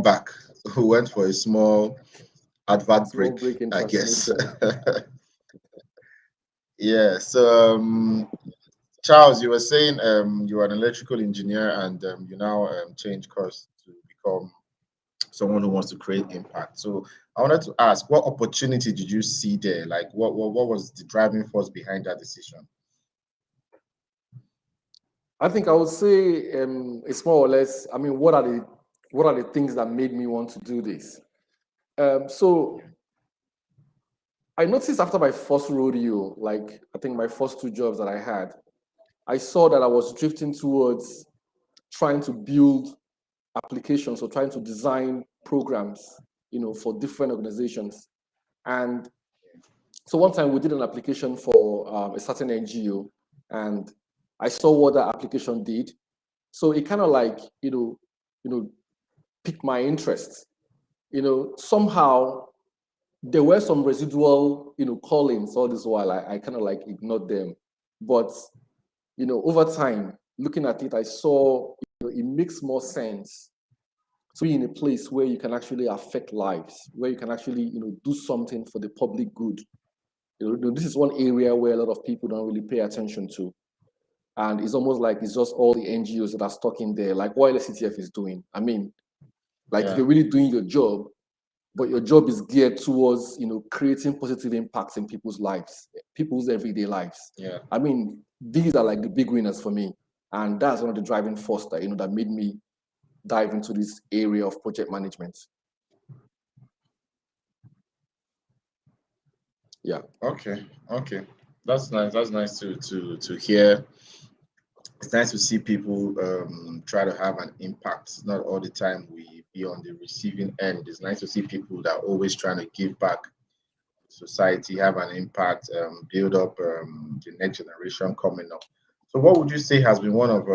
back. We went for a small advert Small break, break in I guess. transmission. Yeah. So, Charles, you were saying you are an electrical engineer and you now change course to become someone who wants to create impact. So, I wanted to ask, what opportunity did you see there? Like, what was the driving force behind that decision? I think I would say it's more or less. I mean, what are the things that made me want to do this? So I noticed after my first rodeo, like I think my first two jobs that I had, I saw that I was drifting towards trying to build applications or trying to design programs, for different organizations. And so one time we did an application for a certain NGO, and I saw what that application did. So it kind of like, piqued my interest. Somehow there were some residual, callings all this while. I kind of like ignored them. But, over time, looking at it, I saw, it makes more sense to be in a place where you can actually affect lives, where you can actually, do something for the public good. This is one area where a lot of people don't really pay attention to. And it's almost like it's just all the NGOs that are stuck in there, like what LCTF is doing. I mean, like if Yeah. you're really doing your job, but your job is geared towards, creating positive impacts in people's lives, people's everyday lives. Yeah. I mean, these are like the big winners for me. And that's one of the driving force that, that made me dive into this area of project management. Yeah. Okay. Okay. That's nice. That's nice to hear. It's nice to see people try to have an impact. Not all the time we be on the receiving end. It's nice to see people that are always trying to give back to society, have an impact, build up the next generation coming up. So, what would you say has been one of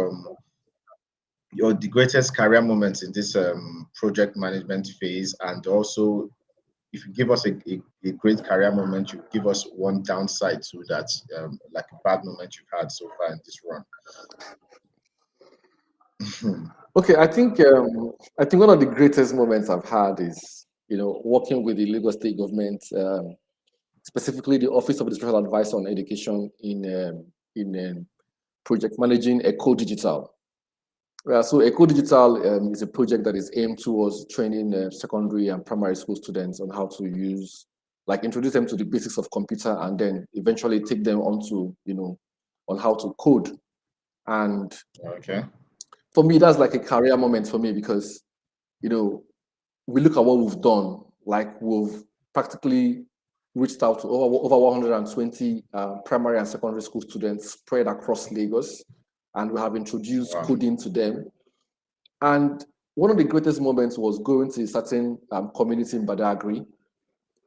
your the greatest career moments in this project management phase, and also if you give us a great career moment, you give us one downside to that, like a bad moment you've had so far in this run. Okay, I think one of the greatest moments I've had is working with the Lagos State government, specifically the Office of the Special Advisor on Education in project managing Eco Digital. So Eco Digital is a project that is aimed towards training secondary and primary school students on how to use, like introduce them to the basics of computer and then eventually take them onto, on how to code. And Okay. for me, that's like a career moment for me because, we look at what we've done, like we've practically reached out to over 120 primary and secondary school students spread across Lagos, and we have introduced Wow. coding to them. And one of the greatest moments was going to a certain community in Badagry,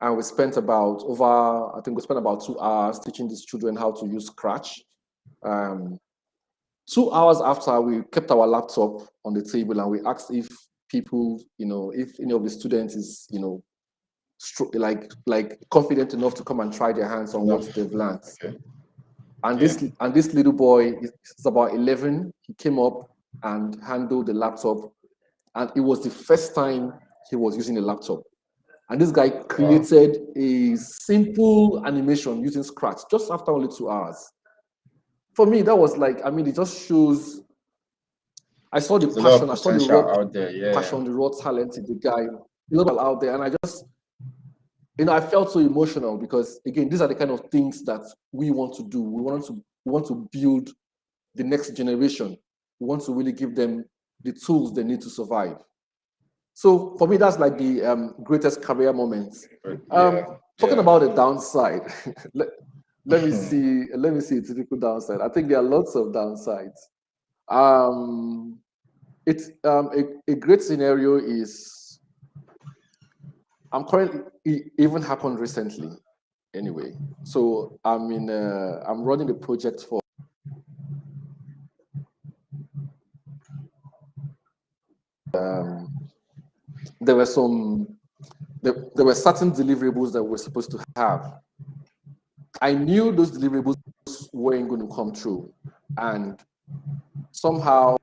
and we spent I think we spent about 2 hours teaching these children how to use Scratch. Um, 2 hours after, we kept our laptop on the table and we asked if people, if any of the students is, like confident enough to come and try their hands on what Enough. they've learned. Okay. And Yeah. this little boy is about 11. He came up and handled the laptop, and it was the first time he was using a laptop. And this guy Wow. created a simple animation using Scratch just after only 2 hours. For me, that was like, I mean, it just shows. I saw the There's a lot of passion, I saw the potential raw out there. Yeah. passion, the raw talent in the guy, a lot out there, and I just, I felt so emotional because again, these are the kind of things that we want to do. We want to build the next generation. We want to really give them the tools they need to survive. So for me, that's like the greatest career moment. But Um, yeah. Talking Yeah. about the downside, let, let me see a typical downside. I think there are lots of downsides. Um, it's a great scenario is I'm currently it even happened recently anyway. So I'm running a project for there were some there were certain deliverables that we're supposed to have. I knew those deliverables weren't going to come true, and somehow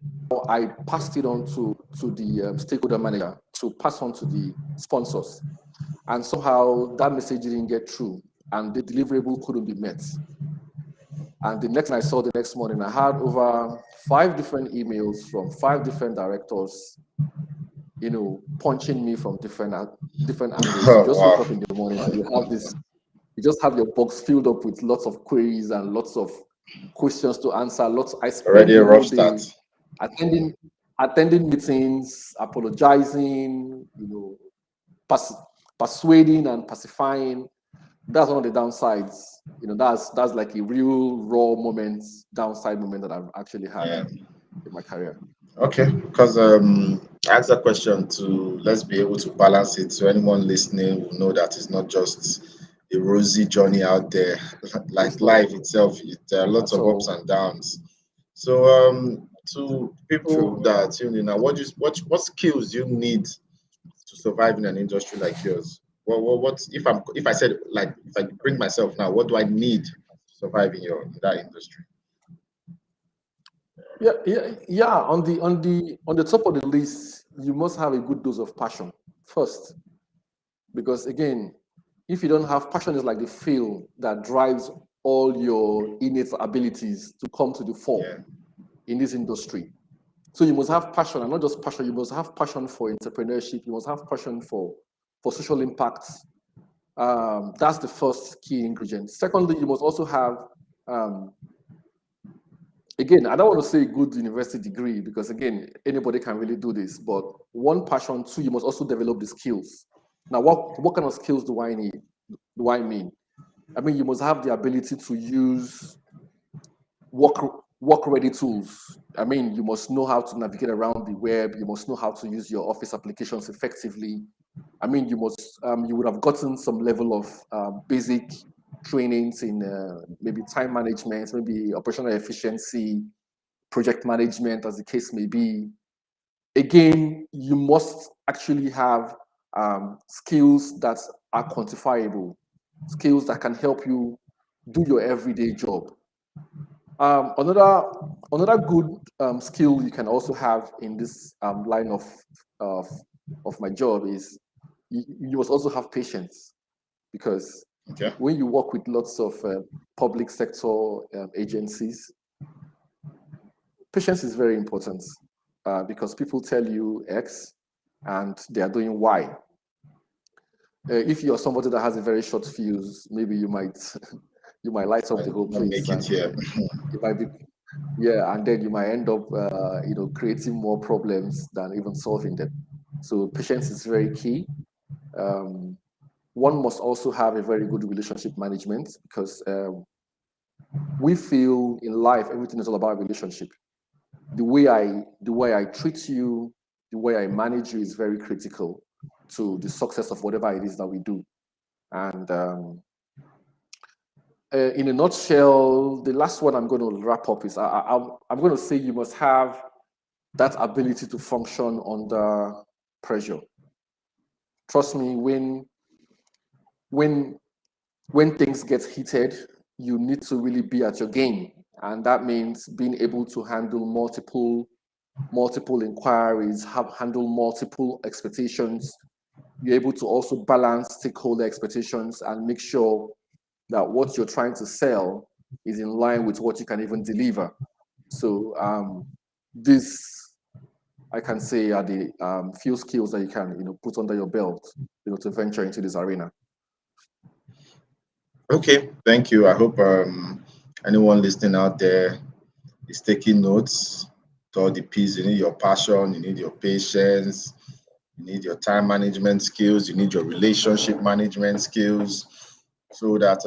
I passed it on to the stakeholder manager to pass on to the sponsors. And somehow that message didn't get through and the deliverable couldn't be met. And the next thing I saw the next morning, I had over 5 different emails from 5 different directors, punching me from different angles. You just wake up in the morning and you just have your box filled up with lots of queries and lots of questions to answer. I spent Already a the rough whole day start. attending meetings, apologizing, persuading and pacifying. That's one of the downsides. That's like a real raw downside moment that I've actually had in my career. Okay, because I asked that question to let's be able to balance it so anyone listening will know that it's not just a rosy journey out there. Like life itself, there are lots of ups and downs. So to people that are tuning in now, what skills do you need to survive in an industry like yours? What if I said, like, if I bring myself now, what do I need to survive in that industry? Yeah. On the top of the list, you must have a good dose of passion first, because again, if you don't have passion, it's like the fuel that drives all your innate abilities to come to the fore in this industry. So you must have passion, and not just passion. You must have passion for entrepreneurship. You must have passion for social impact. That's the first key ingredient. Secondly, you must also have again, I don't want to say good university degree, because again, anybody can really do this, but one, passion. Two, you must also develop the skills. Now, what kind of skills do I need? Do I mean? I mean, you must have the ability to use work ready tools. I mean, you must know how to navigate around the web. You must know how to use your office applications effectively. I mean, you would have gotten some level of basic trainings in maybe time management, maybe operational efficiency, project management, as the case may be. Again, you must actually have skills that are quantifiable, skills that can help you do your everyday job. Another good skill you can also have in this line of my job is you must also have patience, because when you work with lots of public sector agencies, patience is very important, because people tell you X and they are doing Y. If you're somebody that has a very short fuse, maybe you might light up the whole place. Make it here. It might be, yeah, and then you might end up creating more problems than even solving them. So patience is very key. One must also have a very good relationship management, because we feel in life everything is all about relationship. The way I treat you, the way I manage you is very critical to the success of whatever it is that we do. And in a nutshell, the last one I'm going to wrap up is I'm going to say you must have that ability to function under pressure. Trust me, when things get heated, you need to really be at your game, and that means being able to handle multiple inquiries, handle multiple expectations. You're able to also balance stakeholder expectations and make sure that what you're trying to sell is in line with what you can even deliver. So this, I can say, are the few skills that you can put under your belt to venture into this arena. Okay, thank you. I hope anyone listening out there is taking notes to all the P's. You need your passion, you need your patience, you need your time management skills, you need your relationship management skills, so that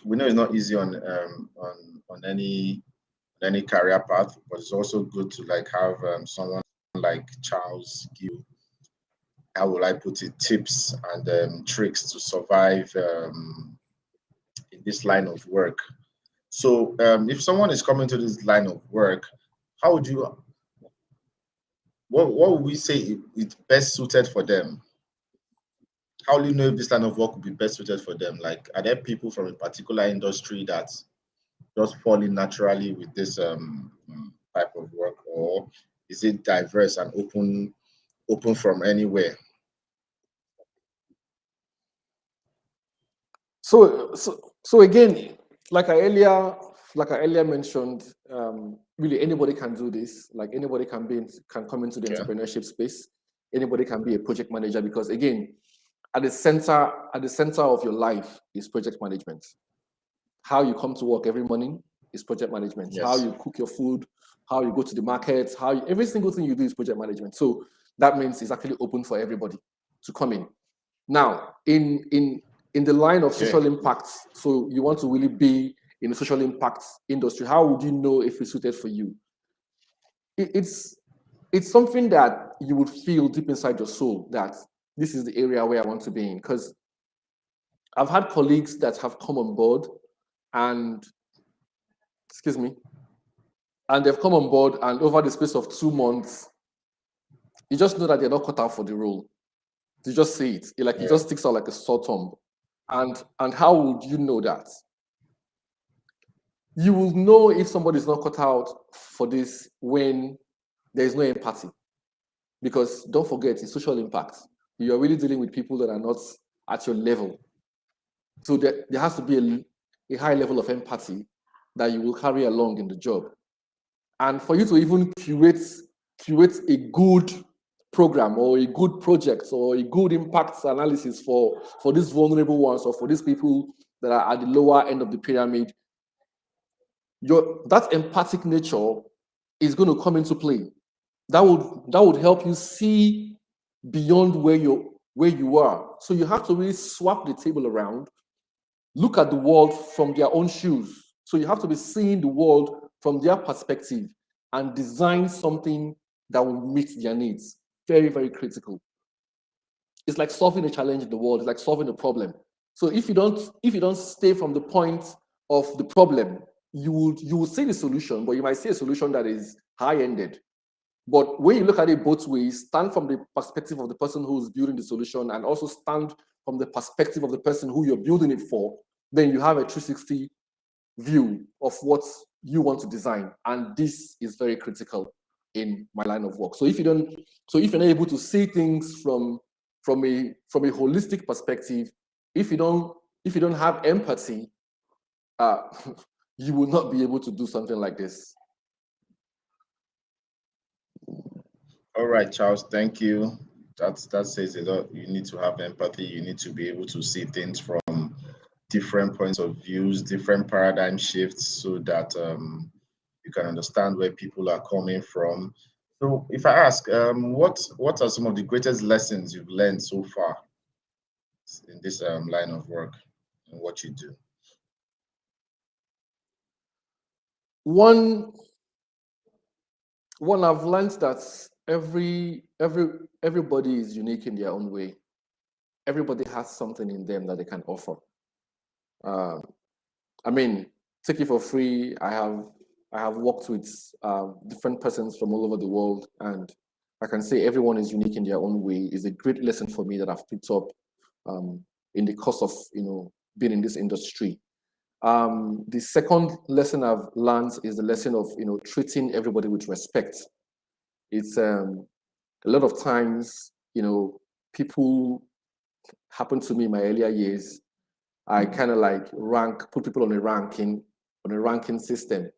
we know it's not easy on any career path, but it's also good to like have someone like Charles give, how will I put it, tips and tricks to survive in this line of work. So if someone is coming to this line of work, how would you, what would we say is best suited for them? How do you know if this line of work would be best suited for them? Like, are there people from a particular industry that just fall in naturally with this type of work, or is it diverse and open from anywhere? So again, like I earlier mentioned, really anybody can do this. Like anybody can come into the Okay. entrepreneurship space. Anybody can be a project manager, because again, at the center of your life is project management. How you come to work every morning is project management. How Yes. you cook your food, how you go to the market, every single thing you do is project management. So that means it's actually open for everybody to come in. Now, in the line of Okay. social impact, so you want to really be in the social impact industry, how would you know if it's suited for you? It's something that you would feel deep inside your soul that this is the area where I want to be in. Because I've had colleagues that have come on board and, excuse me, and they've come on board, and over the space of 2 months, you just know that they're not cut out for the role. You just see it. It just sticks out like a sore thumb. And how would you know that? You will know if somebody is not cut out for this when there is no empathy. Because don't forget, it's social impact. You are really dealing with people that are not at your level. So there has to be a high level of empathy that you will carry along in the job. And for you to even curate a good program or a good project or a good impact analysis for these vulnerable ones, or for these people that are at the lower end of the pyramid, that empathic nature is going to come into play. That would help you see beyond where you are. So you have to really swap the table around, look at the world from their own shoes. So you have to be seeing the world from their perspective and design something that will meet their needs. Very, very critical. It's like solving a challenge in the world. It's like solving a problem. So if you don't stay from the point of the problem, you will see the solution, but you might see a solution that is high-ended. But when you look at it both ways, stand from the perspective of the person who's building the solution and also stand from the perspective of the person who you're building it for, then you have a 360 view of what you want to design. And this is very critical in my line of work. So if you're not able to see things from a holistic perspective, if you don't have empathy, you will not be able to do something like this. All right, Charles, thank you. That says a lot. You need to have empathy. You need to be able to see things from different points of views, different paradigm shifts, so that you can understand where people are coming from. So, if I ask, what are some of the greatest lessons you've learned so far in this line of work and what you do? One I've learned that everybody is unique in their own way. Everybody has something in them that they can offer. Um, I mean, take it for free. I have worked with different persons from all over the world, and I can say everyone is unique in their own way. Is a great lesson for me that I've picked up in the course of being in this industry. The second lesson I've learned is the lesson of treating everybody with respect. It's a lot of times people happened to me in my earlier years. I kind of like put people on a ranking system.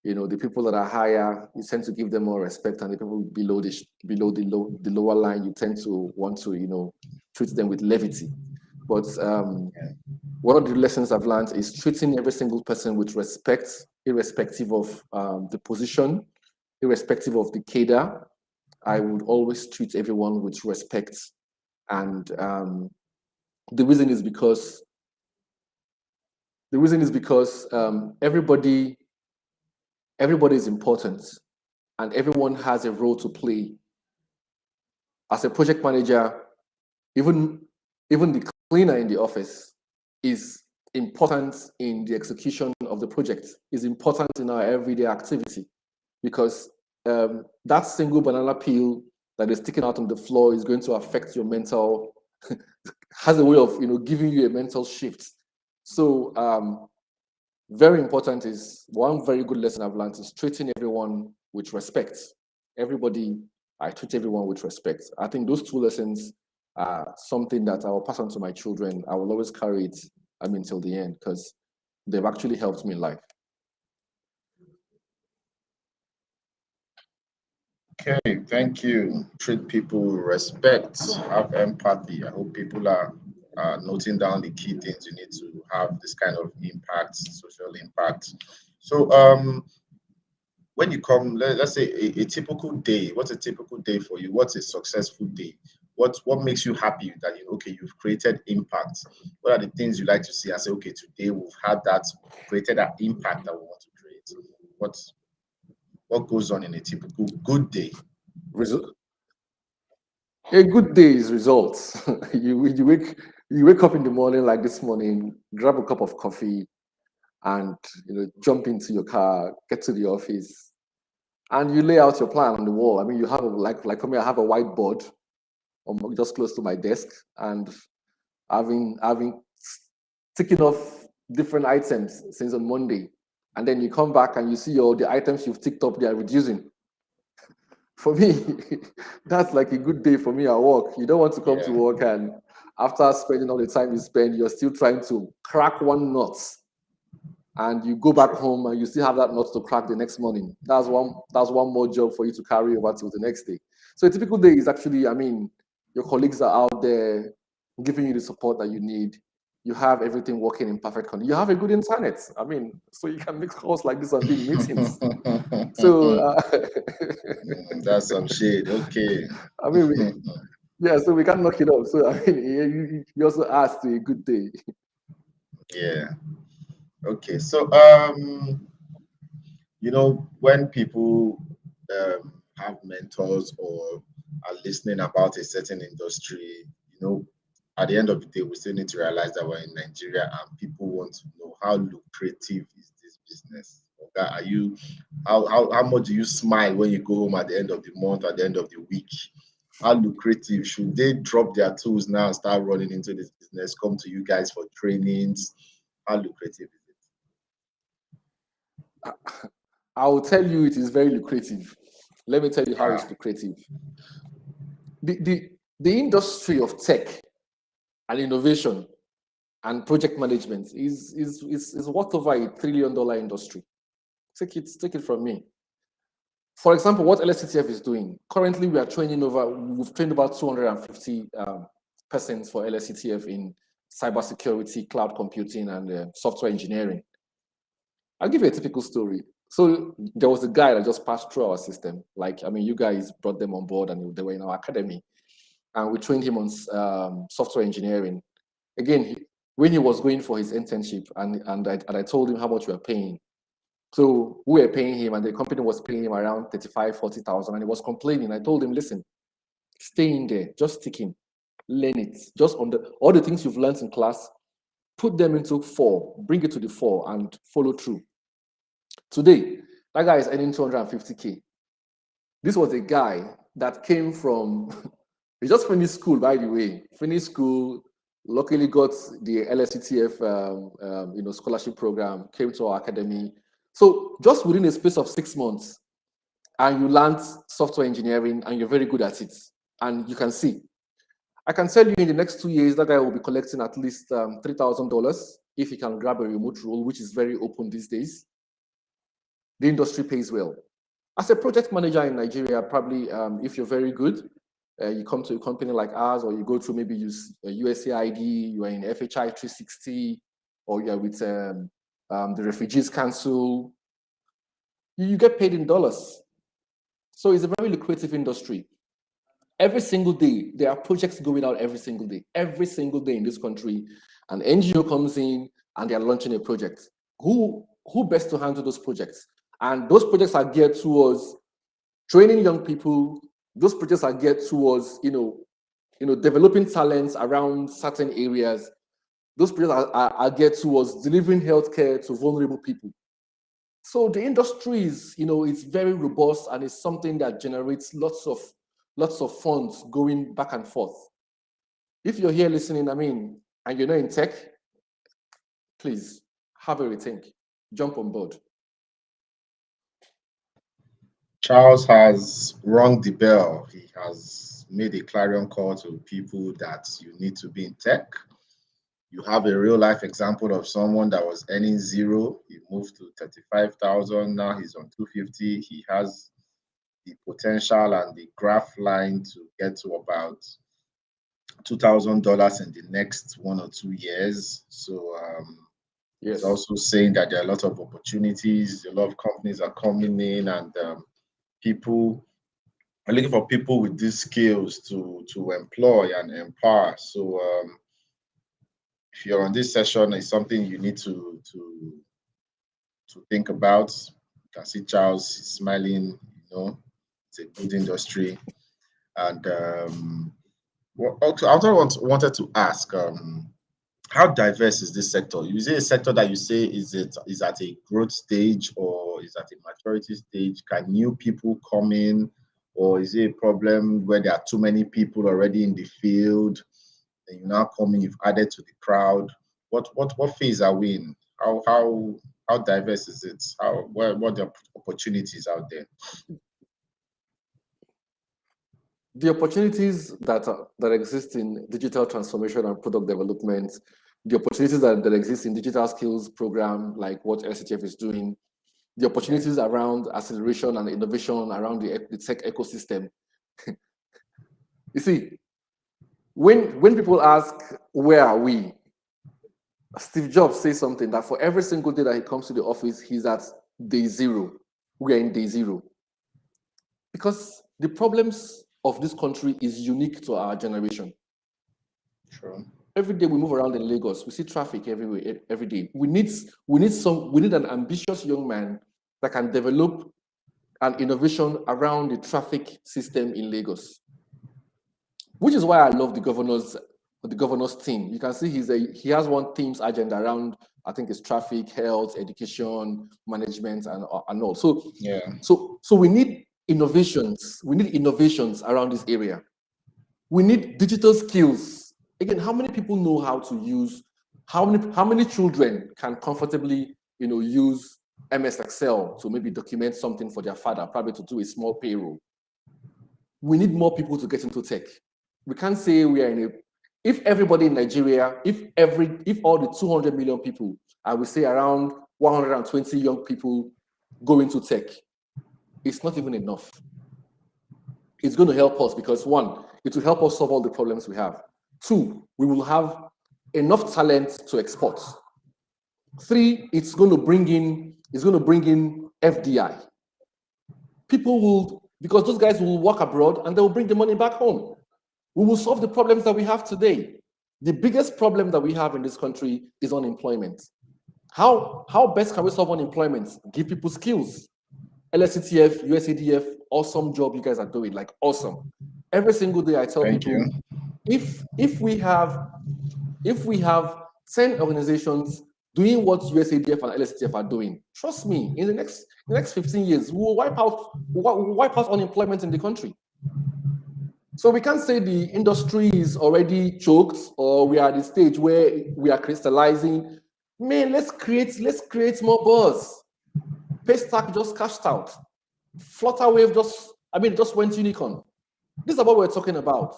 The people that are higher, you tend to give them more respect, and the people below the lower line, you tend to want to treat them with levity. But one of the lessons I've learned is treating every single person with respect, irrespective of the position, irrespective of the cadre. I would always treat everyone with respect, and the reason is because everybody is important, and everyone has a role to play. As a project manager, even the cleaner in the office is important in the execution of the project, is important in our everyday activity, because that single banana peel that is sticking out on the floor is going to affect your mental, has a way of giving you a mental shift. So very important is one very good lesson I've learned is treating everyone with respect. Everybody, I treat everyone with respect. I think those two lessons are something that I will pass on to my children. I will always carry it, till the end, because they've actually helped me in life. Okay, thank you. Treat people with respect, have empathy. I hope people are noting down the key things you need to have this kind of impact, social impact. So, when you come, let's say a typical day, what's a typical day for you? What's a successful day? What makes you happy that you've created impact? What are the things you like to see? I say, okay, today we've had that, created that impact that we want to create. What goes on in a typical good day? A good day is results. You wake up in the morning like this morning, grab a cup of coffee, and jump into your car, get to the office, and you lay out your plan on the wall. You have like for me, I have a whiteboard just close to my desk, and having ticking off different items since on Monday, and then you come back and you see all the items you've ticked up, they are reducing. For me, that's like a good day for me at work. You don't want to come to work and after spending all the time you spend, you're still trying to crack one nut, and you go back home and you still have that nut to crack the next morning. That's one more job for you to carry over till the next day. So a typical day is actually, your colleagues are out there giving you the support that you need. You have everything working in perfect condition. You have a good internet. So you can make calls like this and be in meetings. So That's some shit. Okay. So we can knock it off. So you also asked a good day. Yeah. Okay. So when people have mentors or are listening about a certain industry, at the end of the day, we still need to realize that we're in Nigeria and people want to know how lucrative is this business. Okay, how much do you smile when you go home at the end of the month, at the end of the week? How lucrative should they drop their tools now and start running into this business? Come to you guys for trainings. How lucrative is it? I will tell you it is very lucrative. Let me tell you how it's lucrative. The industry of tech and innovation and project management is worth over $1 trillion industry. Take it from me. For example, what LSTF is doing currently, we've trained over 250 persons for LSTF in cybersecurity, cloud computing, and software engineering. I'll give you a typical story. So there was a guy that just passed through our system. You guys brought them on board and they were in our academy, and we trained him on software engineering. Again, when he was going for his internship, and I told him how much we were paying. So we were paying him, and the company was paying him around 35,000, 40,000, and he was complaining. I told him, listen, stay in there, just stick in, learn it, just on all the things you've learned in class, put them into 4, bring it to the 4, and follow through. Today, that guy is earning 250K. This was a guy that came from, he just finished school, by the way, luckily got the LSTF scholarship program, came to our academy. So just within a space of 6 months, and you learned software engineering and you're very good at it. And you can see, I can tell you in the next 2 years, that guy will be collecting at least $3,000 if he can grab a remote role, which is very open these days. The industry pays well. As a project manager in Nigeria, probably if you're very good, you come to a company like ours, or you go to maybe use USAID, you are in FHI 360, or you are with the Refugees Council, you get paid in dollars. So it's a very lucrative industry. Every single day, there are projects going out every single day in this country. An NGO comes in and they are launching a project. Who best to handle those projects? And those projects are geared towards training young people. Those projects are geared towards, developing talents around certain areas. Those projects are geared towards delivering healthcare to vulnerable people. So the industry is, it's very robust, and it's something that generates lots of funds going back and forth. If you're here listening, and you're not in tech, please have a rethink. Jump on board. Charles has rung the bell. He has made a clarion call to people that you need to be in tech. You have a real life example of someone that was earning zero. He moved to 35,000. Now he's on 250. He has the potential and the graph line to get to about $2,000 in the next 1 or 2 years. So he's Yes. also saying that there are a lot of opportunities. A lot of companies are coming in, and people are looking for people with these skills to employ and empower. So if you're on this session, it's something you need to think about. You can see Charles smiling. It's a good industry. And also, I also wanted to ask, how diverse is this sector? Is it a sector that you say is at a growth stage or is at a maturity stage? Can new people come in, or is it a problem where there are too many people already in the field? And you now come in, you've added to the crowd. What phase are we in? How diverse is it? What are the opportunities out there? The opportunities that exist in digital transformation and product development, the opportunities that exist in digital skills program, like what LCTF is doing, the opportunities around acceleration and innovation around the tech ecosystem. You see, when people ask, where are we? Steve Jobs says something that for every single day that he comes to the office, he's at day zero. We are in day zero. Because the problems of this country is unique to our generation. True. Every day we move around in Lagos, we see traffic everywhere, every day. We need an ambitious young man that can develop an innovation around the traffic system in Lagos. Which is why I love the governor's team. You can see he has one team's agenda around, I think it's traffic, health, education, management, and all. So Yeah. So we need innovations. We need innovations around this area. We need digital skills. Again, how many people know how to use? How many children can comfortably, use MS Excel to maybe document something for their father, probably to do a small payroll? We need more people to get into tech. We can't say we are in a. If everybody in Nigeria, if all the 200 million people, I would say around 120 young people go into tech, it's not even enough. It's going to help us because one, it will help us solve all the problems we have. Two, we will have enough talent to export. Three, it's going to bring in FDI. People will, because those guys will work abroad and they will bring the money back home. We will solve the problems that we have today. The biggest problem that we have in this country is unemployment. How best can we solve unemployment? Give people skills. LSCTF, USADF, awesome job you guys are doing, like awesome. Every single day I tell Thank people, you. if we have 10 organizations doing what USADF and LSCTF are doing, trust me, in the next 15 years, we will wipe out unemployment in the country. So we can't say the industry is already choked or we are at the stage where we are crystallizing. Man, let's create more buzz. Paystack just cashed out. Flutterwave just went unicorn. This is what we're talking about.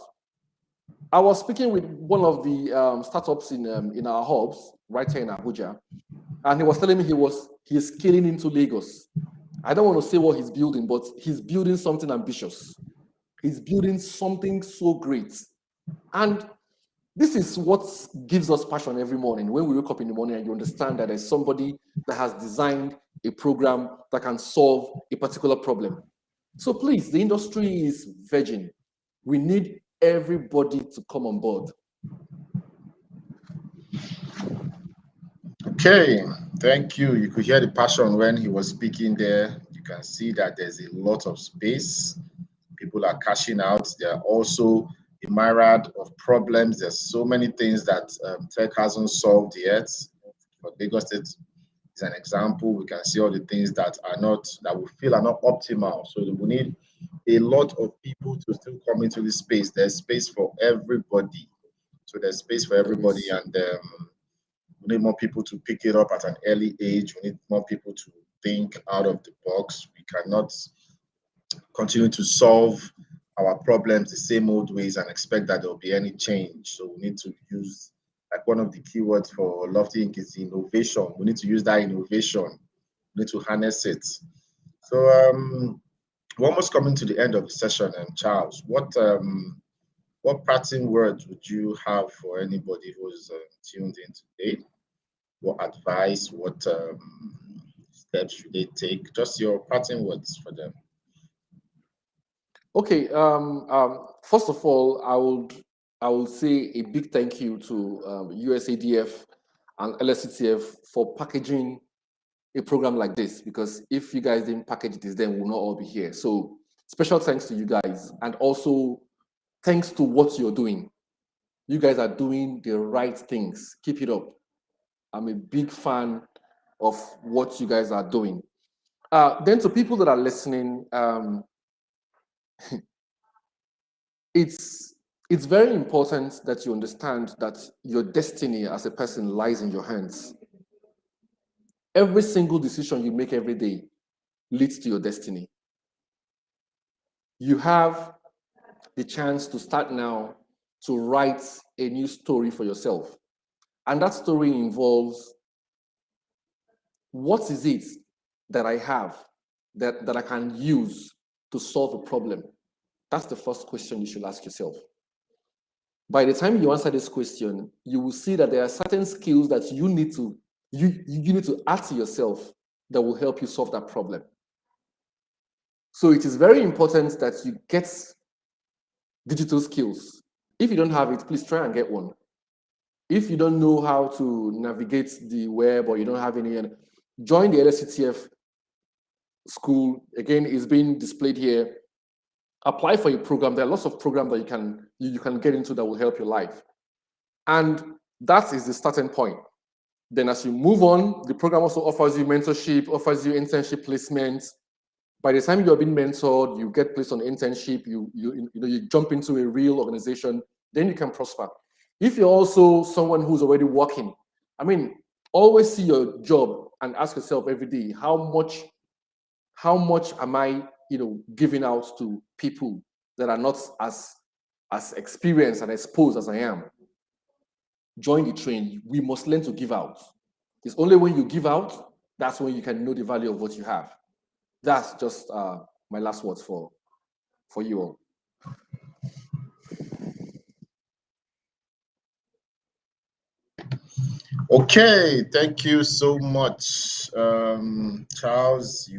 I was speaking with one of the startups in our hubs right here in Abuja, and he was telling me he's scaling into Lagos. I don't want to say what he's building, but he's building something ambitious. He's building something so great. And this is what gives us passion every morning. When we wake up in the morning and you understand that there's somebody that has designed a program that can solve a particular problem. So please, the industry is virgin. We need everybody to come on board. Okay, thank you. You could hear the passion when he was speaking there. You can see that there's a lot of space. People are cashing out. There are also a myriad of problems. There's so many things that tech hasn't solved yet. For Lagos State is an example. We can see all the things that we feel are not optimal. So we need a lot of people to still come into this space. There's space for everybody. So there's space for everybody, and we need more people to pick it up at an early age. We need more people to think out of the box. We cannot continue to solve our problems the same old ways and expect that there will be any change. So we need to use, like, one of the keywords for Loftyinc is innovation. We need to use that innovation. We need to harness it. So we're almost coming to the end of the session, Charles. What parting words would you have for anybody who's tuned in today? What advice? What steps should they take? Just your parting words for them. Okay. First of all, I will say a big thank you to USADF and LSCTF for packaging a program like this, because if you guys didn't package this, then we'll not all be here. So special thanks to you guys, and also thanks to what you're doing. You guys are doing the right things. Keep it up. I'm a big fan of what you guys are doing. Then to people that are listening, it's very important that you understand that your destiny as a person lies in your hands. Every single decision you make every day leads to your destiny. You have the chance to start now to write a new story for yourself. And that story involves, what is it that I have that I can use to solve a problem? That's the first question you should ask yourself. By the time you answer this question, you will see that there are certain skills that you need to add to yourself that will help you solve that problem. So it is very important that you get digital skills. If you don't have it, please try and get one. If you don't know how to navigate the web, or you don't have any, join the LSCTF school. Again, it's being displayed here. Apply for a program. There are lots of programs that you can get into that will help your life. And that is the starting point. Then as you move on, the program also offers you mentorship, offers you internship placements. By the time you are being mentored, you get placed on internship, you jump into a real organization, then you can prosper. If you're also someone who's already working, I mean, always see your job and ask yourself every day, how much am I, giving out to people that are not as experienced and exposed as I am? Join the train. We must learn to give out. It's only when you give out, that's when you can know the value of what you have. That's just my last words for you all. Okay, thank you so much, Charles.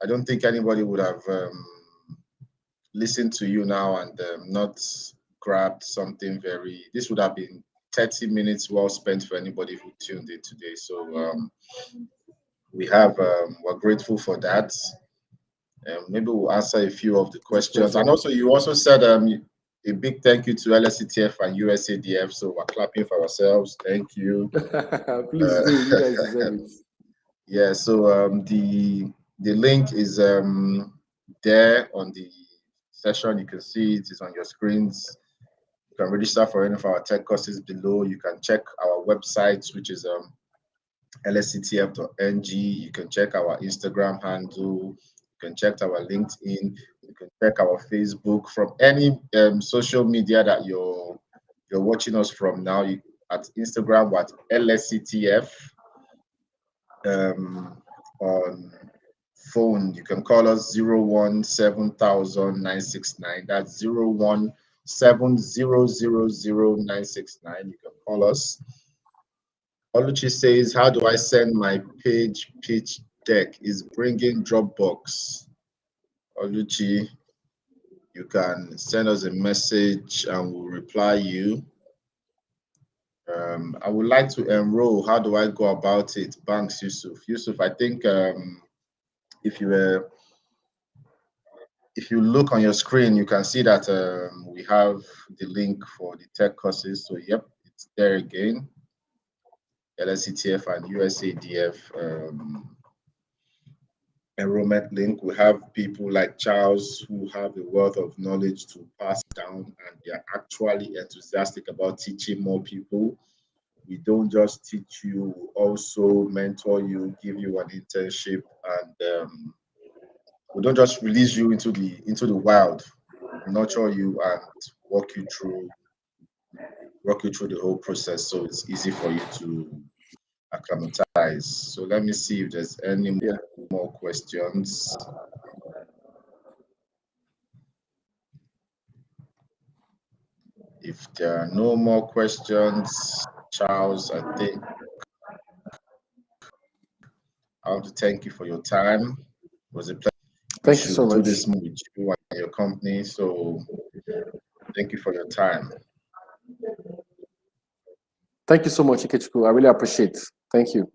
I don't think anybody would have listened to you now and not grabbed something this would have been 30 minutes well spent for anybody who tuned in today. So we're grateful for that. Maybe we'll answer a few of the questions. And also, you also said a big thank you to LSCTF and USADF. So we're clapping for ourselves. Thank you. Please do. You guys deserve it. Yeah. So the link is there on the session. You can see it is on your screens. You can register for any of our tech courses below. You can check our website, which is lsctf.ng. You can check our Instagram handle. You can check our LinkedIn. You can check our Facebook. From any social media that you're watching us from now, at Instagram, we're at LSCTF. On phone, you can call us 0170969. That's 017000969. You can call us. Oluchi says, how do I send my page pitch deck? Is bringing Dropbox. Oluchi, you can send us a message and we'll reply you. I would like to enroll. How do I go about it? Banks, Yusuf. Yusuf, I think if you look on your screen, you can see that we have the link for the tech courses. So yep, it's there again. LSCTF and USADF enrollment link. We have people like Charles who have a wealth of knowledge to pass down, and they're actually enthusiastic about teaching more people. We don't just teach you, we also mentor you, give you an internship, and we don't just release you into the wild. We nurture you and walk you through the whole process, so it's easy for you to acclimatize. So let me see if there's any Yeah. more questions. If there are no more questions, Charles, I think I want to thank you for your time. It was a pleasure. We Thank you so should do much. this more with you and your company. So thank you for your time. Thank you so much, Ikechukwu. I really appreciate it. Thank you.